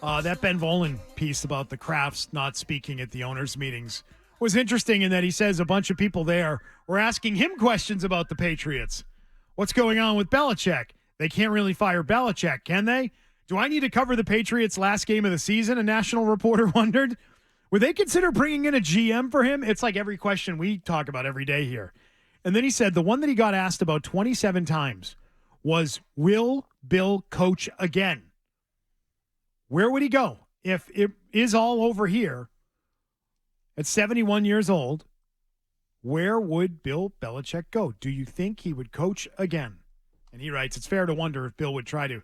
That Ben Volen piece about the Crafts not speaking at the owners' meetings was interesting in that he says a bunch of people there were asking him questions about the Patriots. What's going on with Belichick? They can't really fire Belichick, can they? Do I need to cover the Patriots' last game of the season? A national reporter wondered. Would they consider bringing in a GM for him? It's like every question we talk about every day here. And then he said the one that he got asked about 27 times was, will Bill coach again? Where would he go if it is all over here at 71 years old? Where would Bill Belichick go? Do you think he would coach again? And he writes, it's fair to wonder if Bill would try to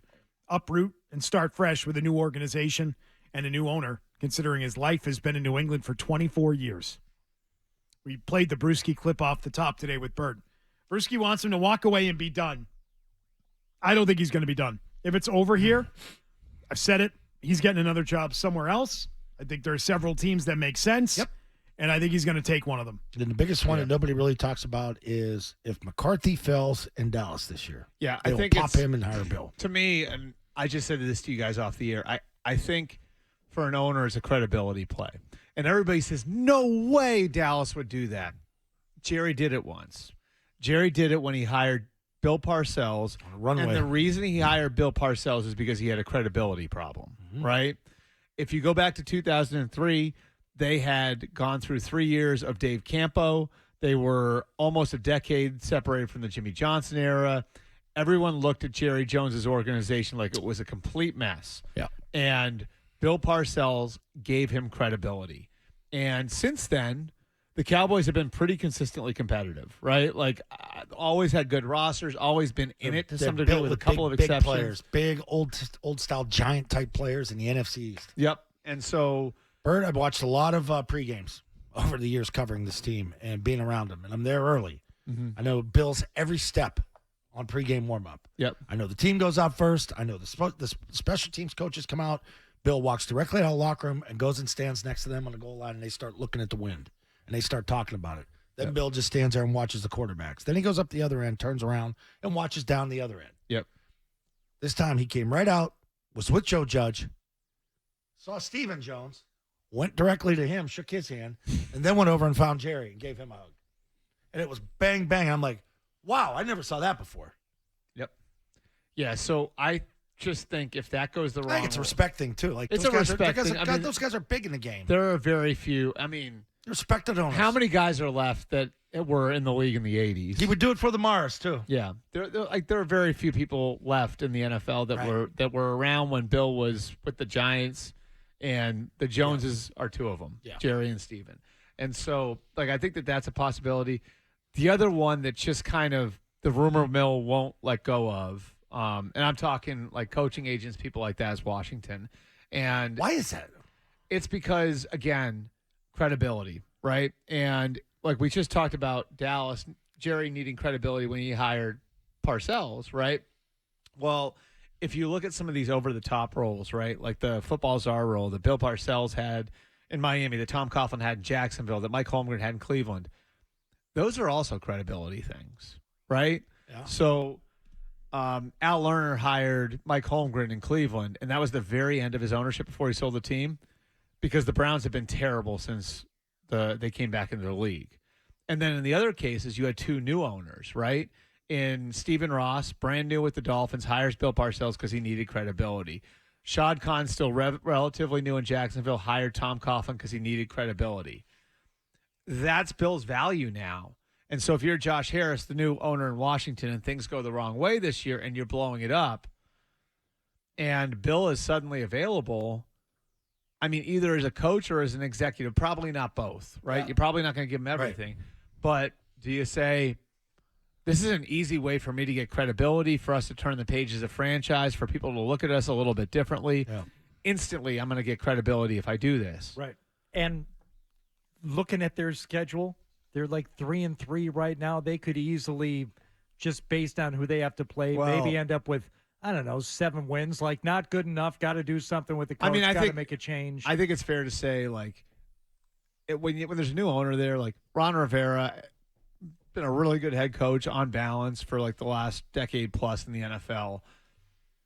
uproot and start fresh with a new organization and a new owner, considering his life has been in New England for 24 years. We played the Brewski clip off the top today with Bert. Brewski wants him to walk away and be done. I don't think he's going to be done. If it's over here, I've said it, he's getting another job somewhere else. I think there are several teams that make sense. Yep. And I think he's going to take one of them. And the biggest one that nobody really talks about is if McCarthy fails in Dallas this year. Yeah, I think pop him and hire Bill. To me, and I just said this to you guys off the air, I think for an owner it's a credibility play. And everybody says, no way Dallas would do that. Jerry did it once. Jerry did it when he hired Bill Parcells. On a runway. And the reason he hired Bill Parcells is because he had a credibility problem, right? If you go back to 2003, they had gone through 3 years of Dave Campo. They were almost a decade separated from the Jimmy Johnson era. Everyone looked at Jerry Jones's organization like it was a complete mess. Yeah. And Bill Parcells gave him credibility. And since then, the Cowboys have been pretty consistently competitive, right? Like, always had good rosters, always been in it to some degree with a couple of exceptions. Big players, big old-style giant-type players in the NFC East. Yep. And so Bert, I've watched a lot of pre-games over the years covering this team and being around them, and I'm there early. I know Bill's every step on pre-game warm-up. Yep. I know the team goes out first. I know the special teams coaches come out. Bill walks directly out of the locker room and goes and stands next to them on the goal line, and they start looking at the wind, and they start talking about it. Then Bill just stands there and watches the quarterbacks. Then he goes up the other end, turns around, and watches down the other end. Yep. This time he came right out, was with Joe Judge, saw Stephen Jones, went directly to him, shook his hand, and then went over and found Jerry and gave him a hug. And it was bang, bang. I'm like, wow, I never saw that before. Yep. Yeah, so I just think if that goes the wrong I think it's a respect thing, too. Like, It's those a guys respect thing. I mean, those guys are big in the game. there are very few. I mean, Respected owners. how many guys are left that were in the league in the 80s? He would do it for the Mars, too. Yeah, there are very few people left in the NFL that were around when Bill was with the Giants, and the Joneses are two of them, Jerry and Steven. And so, like, I think that's a possibility. The other one that just kind of the rumor mill won't let go of, and I'm talking like coaching agents, people like that, is Washington. And why is that? It's because, again, credibility, right? And like we just talked about Dallas, Jerry needing credibility when he hired Parcells, right? Well, if you look at some of these over-the-top roles, right, like the football czar role that Bill Parcells had in Miami, that Tom Coughlin had in Jacksonville, that Mike Holmgren had in Cleveland, those are also credibility things, right? Yeah. So Al Lerner hired Mike Holmgren in Cleveland, and that was the very end of his ownership before he sold the team, because the Browns have been terrible since they came back into the league. And then in the other cases, you had two new owners, right? In Stephen Ross, brand new with the Dolphins, hires Bill Parcells because he needed credibility. Shad Khan, still relatively new in Jacksonville, hired Tom Coughlin because he needed credibility. That's Bill's value now. And so if you're Josh Harris, the new owner in Washington, and things go the wrong way this year and you're blowing it up, and Bill is suddenly available, I mean, either as a coach or as an executive, probably not both, right? Yeah. You're probably not going to give him everything. Right. But do you say, this is an easy way for me to get credibility, for us to turn the page as a franchise, for people to look at us a little bit differently? Yeah. Instantly, I'm going to get credibility if I do this. Right. And looking at their schedule, they're like 3-3 right now. They could easily, just based on who they have to play, maybe end up with, I don't know, 7 wins. Like, not good enough. Got to do something with the coach. Got to make a change. I think it's fair to say, like, when there's a new owner there, like Ron Rivera, been a really good head coach on balance for like the last decade plus in the NFL.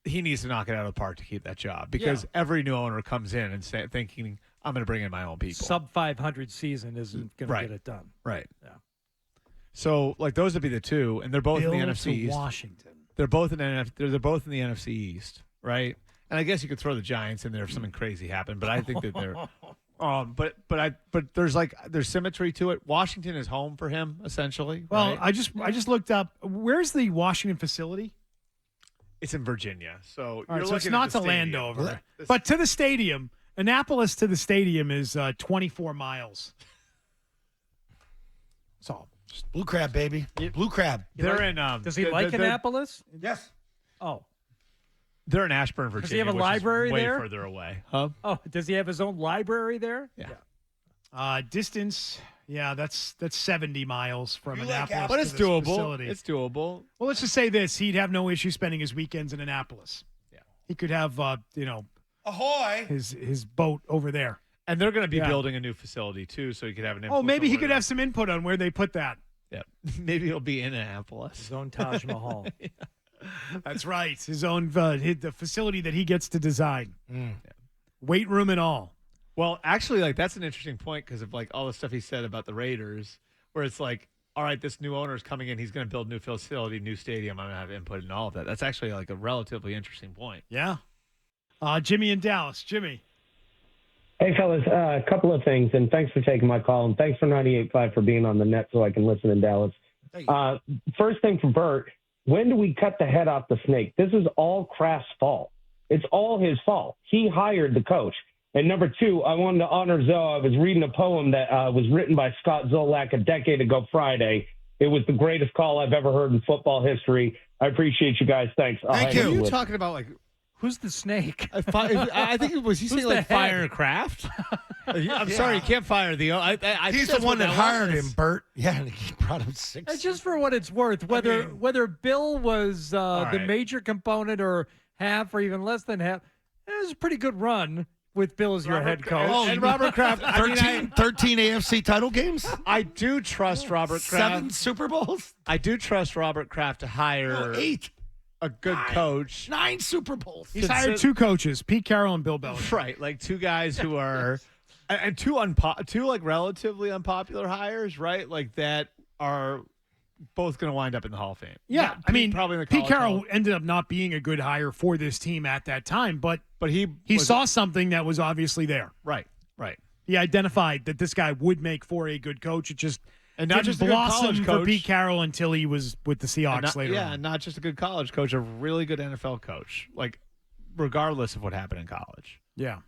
he needs to knock it out of the park to keep that job because every new owner comes in and thinking, I'm going to bring in my own people. Sub 500 season isn't going to Right. get it done. Right. Yeah. So, like, those would be the two, and they're both in the Bill NFC to East. Washington. They're both in they're both in the NFC East, right? And I guess you could throw the Giants in there if something crazy happened, but I think that they're but there's symmetry to it. Washington is home for him essentially. Well, right? I just looked up. Where's the Washington facility? It's in Virginia, so All you're right, so it's looking not at the to stadium. Landover, This- but to the stadium. Annapolis to the stadium is 24 miles. That's all. Blue crab, baby. Blue crab. they're in. Does he like Annapolis? Yes. Oh. They're in Ashburn, Virginia. Does he have a which is library way there? further away. Huh? Oh, does he have his own library there? Yeah. Distance, that's 70 miles from You like Annapolis. apples? But to it's this doable. facility. It's doable. Well, let's just say this: he'd have no issue spending his weekends in Annapolis. Yeah. He could have, Ahoy. his boat over there. And they're going to be Yeah. building a new facility too, so he could have an. Oh, influence maybe on he where could they- have some input on where they put that. Yeah, maybe it'll be in Annapolis. His own Taj Mahal. That's right. His own the facility that he gets to design. Weight room and all. Well, actually, like that's an interesting point because of like all the stuff he said about the Raiders, where it's like, all right, this new owner is coming in, he's going to build a new facility, new stadium. I'm going to have input in all of that. That's actually like a relatively interesting point. Yeah. Jimmy in Dallas. Jimmy. Hey, fellas, a couple of things, and thanks for taking my call, and thanks for 98.5 for being on the net so I can listen in Dallas. First thing for Bert, when do we cut the head off the snake? This is all Kraft's fault. It's all his fault. He hired the coach. And number two, I wanted to honor Zoe. I was reading a poem that was written by Scott Zolak a decade ago Friday. It was the greatest call I've ever heard in football history. I appreciate you guys. Thanks. Thank Are you you. talking about like? Who's the snake? I think it was. You saying the like head? fire and craft? I'm sorry, you can't fire the. I think He's that's the one what that hired was. him, Bert. Yeah, and he brought him six. Just for what it's worth, whether Bill was the right. major component or half or even less than half, it was a pretty good run with Bill as your head coach. Oh, and Robert Kraft. I mean, 13 AFC title games? I do trust Robert Kraft. 7 Super Bowls? I do trust Robert Kraft to hire 8. a good coach. 9 Super Bowls. He's hired two coaches, Pete Carroll and Bill Belichick. Right, like two guys who are, and two like relatively unpopular hires, right? Like that are both going to wind up in the Hall of Fame. Yeah, I mean, probably in the Pete College Carroll Hall. ended up not being a good hire for this team at that time, but But he was- saw something that was obviously there. right. He identified that this guy would make for a good coach. It just And not didn't just a good blossom college for coach. Pete Carroll until he was with the And Seahawks not, later yeah, on. and not just a good college coach, a really good NFL coach. Like, regardless of what happened in college. Yeah.